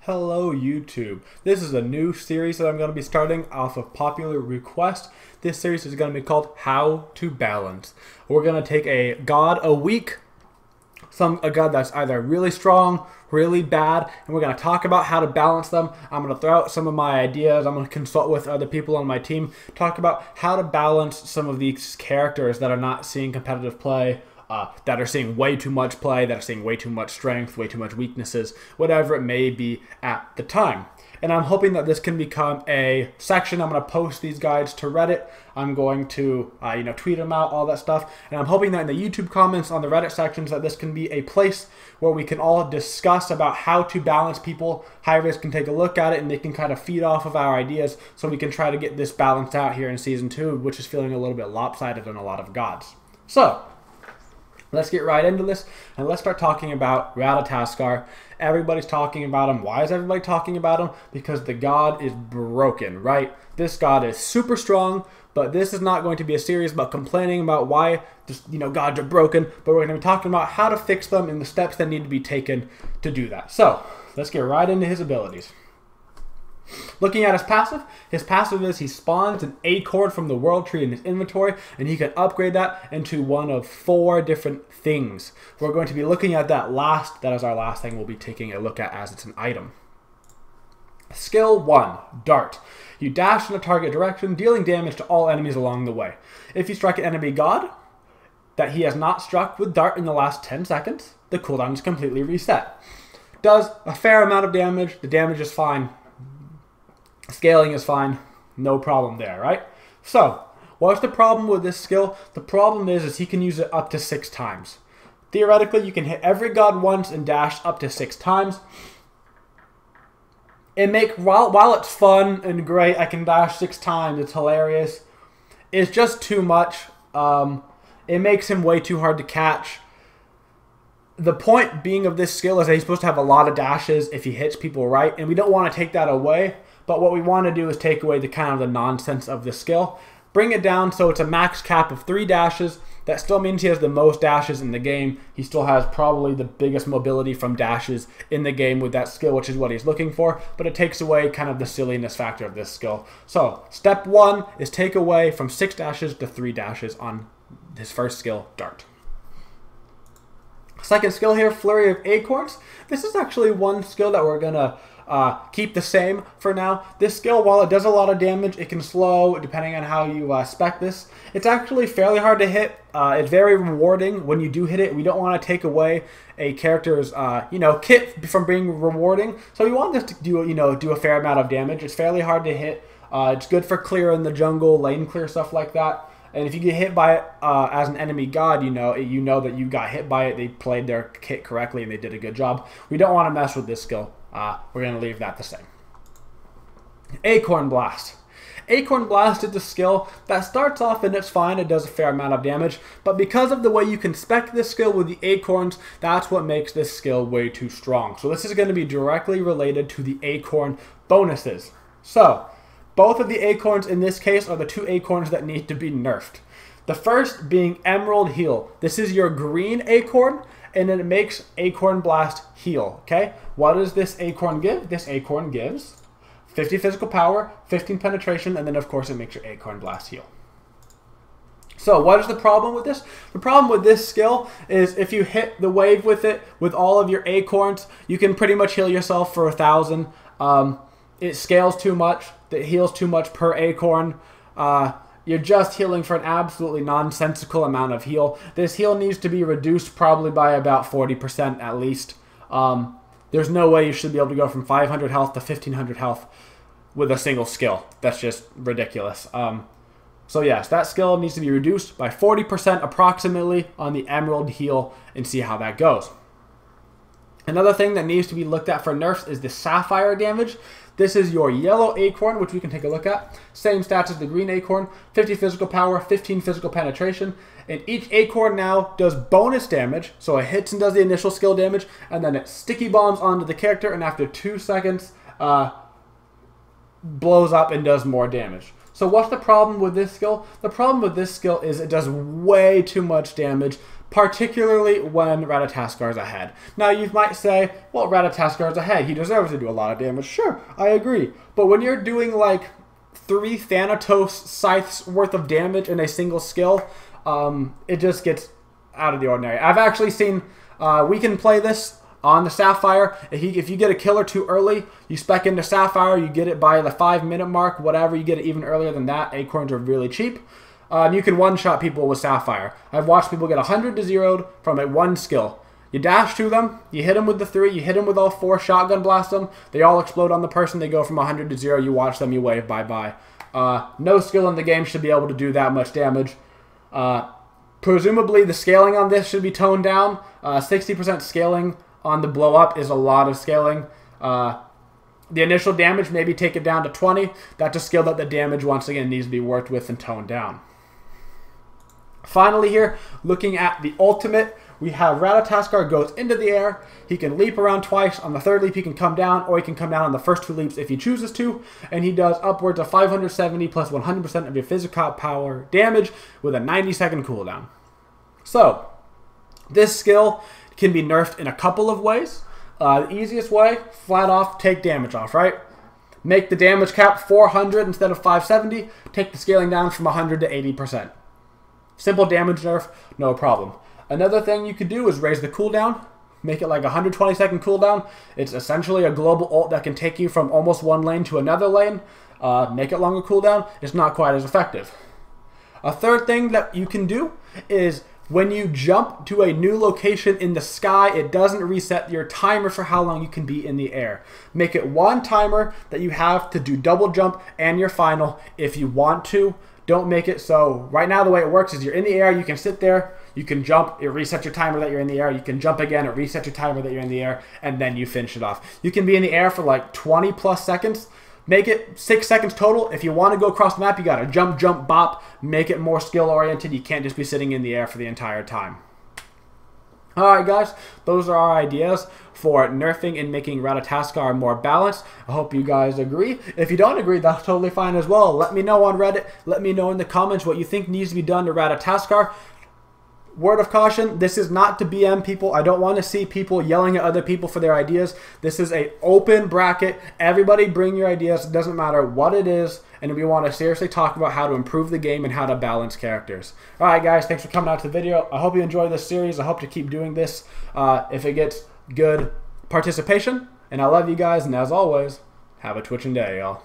Hello YouTube. This is a new series that I'm going to be starting off of popular request. This series is going to be called How to Balance. We're going to take a god a week, a god that's either really strong, really bad, and we're going to talk about how to balance them. I'm going to throw out some of my ideas. I'm going to consult with other people on my team, talk about how to balance some of these characters that are not seeing competitive play, that are seeing way too much play, that are seeing way too much strength, way too much weaknesses, whatever it may be at the time. And I'm hoping that this can become a section. I'm going to post these guides to Reddit. I'm going to, tweet them out, all that stuff. And I'm hoping that in the YouTube comments on the Reddit sections that this can be a place where we can all discuss about how to balance people. Hi-Rez can take a look at it and they can kind of feed off of our ideas so we can try to get this balanced out here in Season 2, which is feeling a little bit lopsided on a lot of gods. So, let's get right into this, and let's start talking about Ratatoskr. Everybody's talking about him. Why is everybody talking about him? Because the god is broken, right? This god is super strong, but this is not going to be a series about complaining about why gods are broken, but we're going to be talking about how to fix them and the steps that need to be taken to do that. So, let's get right into his abilities. Looking at his passive is he spawns an acorn from the world tree in his inventory, and he can upgrade that into one of 4 different things. We're going to be looking at that last. That is our last thing we'll be taking a look at as it's an item. Skill 1, Dart. You dash in a target direction, dealing damage to all enemies along the way. If you strike an enemy god that he has not struck with Dart in the last 10 seconds, the cooldown is completely reset. Does a fair amount of damage. The damage is fine. Scaling is fine, no problem there, right? So, what's the problem with this skill? The problem is he can use it up to 6 times. Theoretically, you can hit every god once and dash up to 6 times. While it's fun and great, I can dash 6 times, it's hilarious. It's just too much. It makes him way too hard to catch. The point being of this skill is that he's supposed to have a lot of dashes if he hits people right, and we don't want to take that away. But what we want to do is take away the nonsense of the skill. Bring it down so it's a max cap of 3 dashes. That still means he has the most dashes in the game. He still has probably the biggest mobility from dashes in the game with that skill, which is what he's looking for. But it takes away kind of the silliness factor of this skill. So, step 1 is take away from 6 dashes to 3 dashes on his first skill, Dart. Second skill here, Flurry of Acorns. This is actually one skill that we're going to keep the same for now. This skill, while it does a lot of damage, it can slow depending on how you spec this. It's actually fairly hard to hit. It's very rewarding when you do hit it. We don't want to take away a character's kit from being rewarding. So we want this to do a fair amount of damage. It's fairly hard to hit. It's good for clear in the jungle, lane clear, stuff like that. And if you get hit by it as an enemy god, you know that you got hit by it. They played their kit correctly and they did a good job. We don't want to mess with this skill. We're going to leave that the same. Acorn Blast. Acorn Blast is a skill that starts off and it's fine. It does a fair amount of damage. But because of the way you can spec this skill with the acorns, that's what makes this skill way too strong. So this is going to be directly related to the acorn bonuses. So, both of the acorns in this case are the 2 acorns that need to be nerfed. The first being Emerald Heal. This is your green acorn, and then it makes Acorn Blast heal, okay? What does this acorn give? This acorn gives 50 physical power, 15 penetration, and then of course it makes your Acorn Blast heal. So what is the problem with this? The problem with this skill is if you hit the wave with it, with all of your acorns, you can pretty much heal yourself for 1,000. It scales too much. It heals too much per acorn. You're just healing for an absolutely nonsensical amount of heal. This heal needs to be reduced probably by about 40% at least. There's no way you should be able to go from 500 health to 1,500 health with a single skill. That's just ridiculous. So yes, that skill needs to be reduced by 40% approximately on the Emerald Heal and see how that goes. Another thing that needs to be looked at for nerfs is the Sapphire damage. This is your yellow acorn, which we can take a look at. Same stats as the green acorn, 50 physical power, 15 physical penetration. And each acorn now does bonus damage, so it hits and does the initial skill damage, and then it sticky bombs onto the character, and after 2 seconds, blows up and does more damage. So what's the problem with this skill? The problem with this skill is it does way too much damage particularly when Ratatoskr is ahead. Now you might say, well, Ratatoskr is ahead, he deserves to do a lot of damage. Sure, I agree. But when you're doing like 3 Thanatos scythes worth of damage in a single skill, it just gets out of the ordinary. I've actually seen, we can play this on the Sapphire. If you get a kill or two early, you spec into Sapphire, you get it by the 5-minute mark, whatever, you get it even earlier than that. Acorns are really cheap. You can one-shot people with Sapphire. I've watched people get 100 to 0'd from a 1 skill. You dash to them, you hit them with the 3, you hit them with all 4, shotgun blast them, they all explode on the person, they go from 100 to 0, you watch them, you wave, bye-bye. No skill in the game should be able to do that much damage. Presumably the scaling on this should be toned down. 60% scaling on the blow up is a lot of scaling. The initial damage, maybe take it down to 20. That's a skill that the damage once again needs to be worked with and toned down. Finally here, looking at the ultimate, we have Ratatoskr goes into the air. He can leap around twice. On the 3rd leap, he can come down, or he can come down on the first 2 leaps if he chooses to. And he does upwards of 570 plus 100% of your physical power damage with a 90-second cooldown. So, this skill can be nerfed in a couple of ways. The easiest way, flat off, take damage off, right? Make the damage cap 400 instead of 570. Take the scaling down from 100 to 80%. Simple damage nerf, no problem. Another thing you could do is raise the cooldown. Make it like a 120-second cooldown. It's essentially a global ult that can take you from almost one lane to another lane. Make it longer cooldown. It's not quite as effective. A third thing that you can do is when you jump to a new location in the sky, it doesn't reset your timer for how long you can be in the air. Make it one timer that you have to do double jump and your final if you want to. Don't make it so. Right now the way it works is you're in the air, you can sit there, you can jump, it resets your timer that you're in the air, you can jump again, it resets your timer that you're in the air, and then you finish it off. You can be in the air for like 20 plus seconds. Make it 6 seconds total. If you want to go across the map, you gotta jump, jump, bop. Make it more skill oriented. You can't just be sitting in the air for the entire time. Alright guys, those are our ideas for nerfing and making Ratatoskr more balanced. I hope you guys agree. If you don't agree, that's totally fine as well. Let me know on Reddit. Let me know in the comments what you think needs to be done to Ratatoskr. Word of caution, this is not to BM people. I don't want to see people yelling at other people for their ideas. This is an open bracket. Everybody bring your ideas. It doesn't matter what it is. And we want to seriously talk about how to improve the game and how to balance characters. Alright guys, thanks for coming out to the video. I hope you enjoy this series. I hope to keep doing this if it gets good participation. And I love you guys. And as always, have a twitching day, y'all.